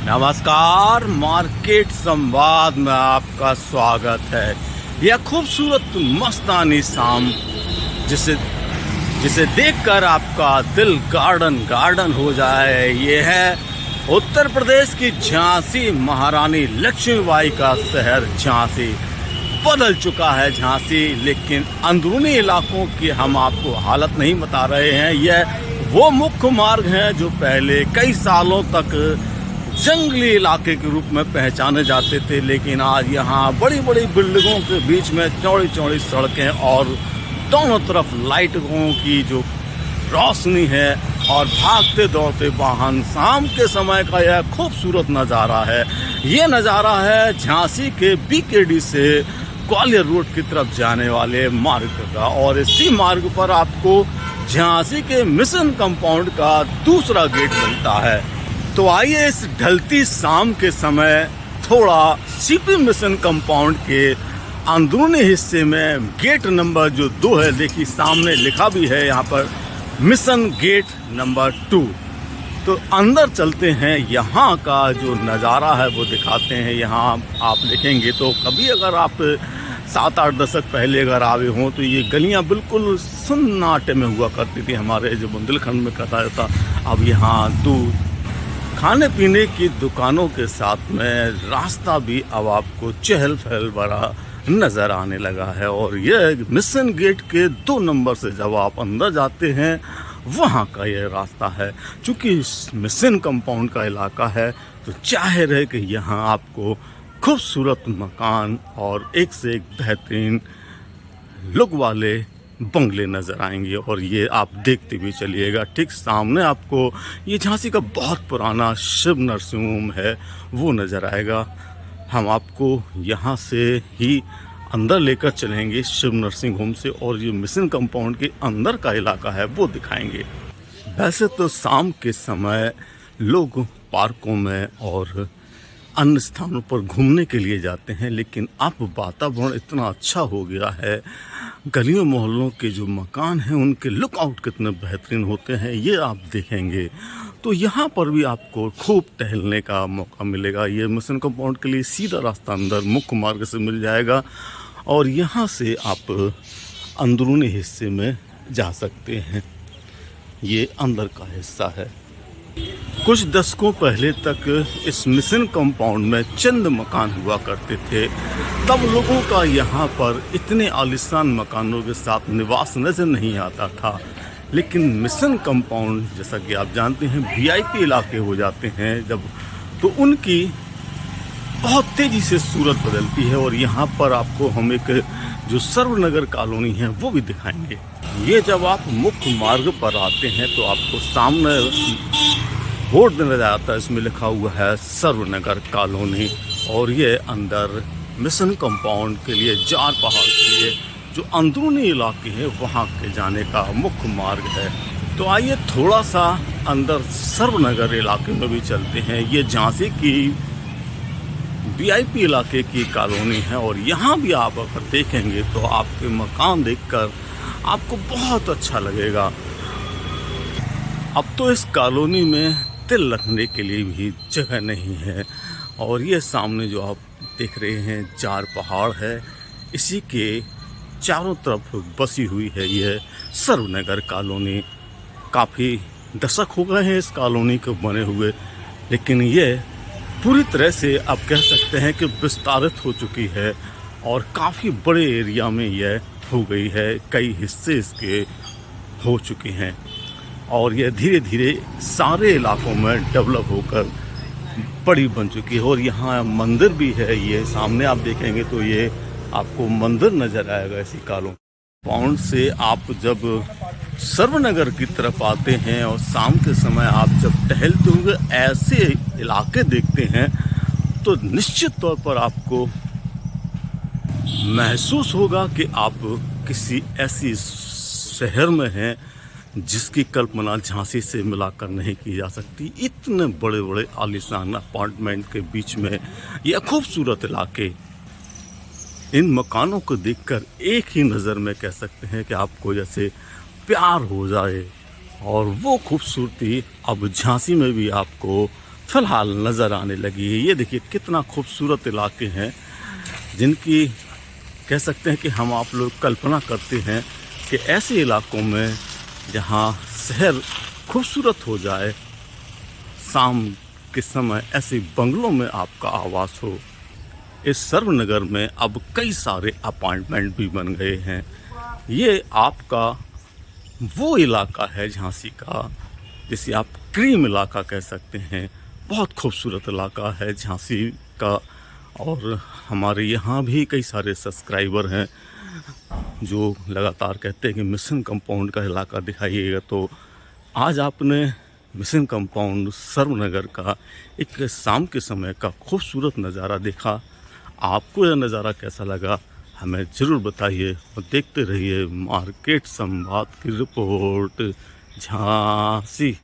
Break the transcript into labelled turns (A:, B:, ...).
A: नमस्कार, मार्केट संवाद में आपका स्वागत है। यह खूबसूरत मस्तानी शाम जिसे देखकर आपका दिल गार्डन हो जाए, ये है उत्तर प्रदेश की झांसी। महारानी लक्ष्मीबाई का शहर झांसी। बदल चुका है झांसी, लेकिन अंदरूनी इलाकों की हम आपको हालत नहीं बता रहे हैं। यह वो मुख्य मार्ग हैं जो पहले कई सालों तक जंगली इलाके के रूप में पहचाने जाते थे, लेकिन आज यहाँ बड़ी बड़ी बिल्डिंगों के बीच में चौड़ी चौड़ी सड़कें और दोनों तरफ लाइटों की जो रोशनी है और भागते दौड़ते वाहन, शाम के समय का यह खूबसूरत नज़ारा है। ये नज़ारा है झांसी के बीकेडी से ग्वालियर रोड की तरफ जाने वाले मार्ग का, और इसी मार्ग पर आपको झांसी के मिशन कंपाउंड का दूसरा गेट मिलता है। तो आइए इस ढलती शाम के समय थोड़ा सीपी मिशन कंपाउंड के अंदरूनी हिस्से में गेट नंबर जो 2 है, देखिए सामने लिखा भी है यहाँ पर मिशन गेट नंबर 2। तो अंदर चलते हैं, यहाँ का जो नज़ारा है वो दिखाते हैं। यहाँ आप देखेंगे तो कभी अगर आप 7-8 दशक पहले अगर आए हों तो ये गलियाँ बिल्कुल सन्नाटे में हुआ करती थी हमारे जो बुंदेलखंड में कहा जाता। अब यहाँ दूध, खाने पीने की दुकानों के साथ में रास्ता भी अब आपको चहल पहल भरा नज़र आने लगा है। और यह मिशन गेट के 2 नंबर से जब आप अंदर जाते हैं वहाँ का यह रास्ता है। चूँकि मिशन कंपाउंड का इलाका है तो जाहिर है कि यहाँ आपको खूबसूरत मकान और एक से एक बेहतरीन लुक वाले बंगले नज़र आएंगे। और ये आप देखते भी चलिएगा, ठीक सामने आपको ये झांसी का बहुत पुराना शिव नर्सिंग होम है वो नज़र आएगा। हम आपको यहाँ से ही अंदर लेकर चलेंगे शिव नर्सिंग होम से, और ये मिशन कंपाउंड के अंदर का इलाका है वो दिखाएंगे। वैसे तो शाम के समय लोग पार्कों में और अन्य स्थानों पर घूमने के लिए जाते हैं, लेकिन अब वातावरण इतना अच्छा हो गया है, गलियों मोहल्लों के जो मकान हैं उनके लुकआउट कितने बेहतरीन होते हैं ये आप देखेंगे। तो यहाँ पर भी आपको खूब टहलने का मौका मिलेगा। ये मिशन कंपाउंड के लिए सीधा रास्ता अंदर मुख्य मार्ग से मिल जाएगा, और यहाँ से आप अंदरूनी हिस्से में जा सकते हैं। ये अंदर का हिस्सा है। कुछ दशकों पहले तक इस मिशन कंपाउंड में चंद मकान हुआ करते थे। तब लोगों का यहाँ पर इतने आलीशान मकानों के साथ निवास नजर नहीं आता था, लेकिन मिशन कंपाउंड जैसा कि आप जानते हैं वीआईपी इलाके हो जाते हैं जब, तो उनकी बहुत तेज़ी से सूरत बदलती है। और यहाँ पर आपको हम एक जो सर्वनगर कॉलोनी है वो भी दिखाएंगे। ये जब आप मुख्य मार्ग पर आते हैं तो आपको सामने बोर्ड नजर आता है, इसमें लिखा हुआ है सर्वनगर कॉलोनी, और ये अंदर मिशन कंपाउंड के लिए जार पहाड़ के लिए जो अंदरूनी इलाके हैं वहाँ के जाने का मुख्य मार्ग है। तो आइए थोड़ा सा अंदर सर्वनगर इलाके में भी चलते हैं। ये झांसी की वीआईपी इलाके की कॉलोनी है, और यहाँ भी आप अगर देखेंगे तो आपके मकान देखकर आपको बहुत अच्छा लगेगा। अब तो इस कॉलोनी में तिल रखने के लिए भी जगह नहीं है, और ये सामने जो आप देख रहे हैं जार पहाड़ है, इसी के चारों तरफ बसी हुई है यह सर्वनगर कॉलोनी। काफ़ी दशक हो गए हैं इस कॉलोनी को बने हुए, लेकिन ये पूरी तरह से आप कह सकते हैं कि विस्तारित हो चुकी है, और काफ़ी बड़े एरिया में यह हो गई है। कई हिस्से इसके हो चुके हैं, और यह धीरे धीरे सारे इलाकों में डेवलप होकर बड़ी बन चुकी है। और यहाँ मंदिर भी है, ये सामने आप देखेंगे तो ये आपको मंदिर नज़र आएगा इसी कॉलोनी से। आप जब सर्वनगर की तरफ आते हैं और शाम के समय आप जब टहलते हुए ऐसे इलाके देखते हैं तो निश्चित तौर पर आपको महसूस होगा कि आप किसी ऐसी शहर में हैं जिसकी कल्पना झांसी से मिलाकर नहीं की जा सकती। इतने बड़े बड़े आलीशान अपार्टमेंट के बीच में यह खूबसूरत इलाके, इन मकानों को देखकर एक ही नज़र में कह सकते हैं कि आपको जैसे प्यार हो जाए। और वो खूबसूरती अब झांसी में भी आपको फ़िलहाल नज़र आने लगी है। ये देखिए कितना खूबसूरत इलाके हैं जिनकी कह सकते हैं कि हम आप लोग कल्पना करते हैं कि ऐसे इलाकों में जहाँ शहर खूबसूरत हो जाए, शाम के समय ऐसे बंगलों में आपका आवास हो। इस सर्वनगर में अब कई सारे अपार्टमेंट भी बन गए हैं। ये आपका वो इलाका है झांसी का जिसे आप क्रीम इलाका कह सकते हैं। बहुत खूबसूरत इलाका है झांसी का, और हमारे यहाँ भी कई सारे सब्सक्राइबर हैं जो लगातार कहते हैं कि मिशन कंपाउंड का इलाका दिखाइएगा। तो आज आपने मिशन कंपाउंड सर्वनगर का एक शाम के समय का खूबसूरत नज़ारा देखा। आपको यह नज़ारा कैसा लगा हमें ज़रूर बताइए, और देखते रहिए मार्केट संवाद की रिपोर्ट झांसी।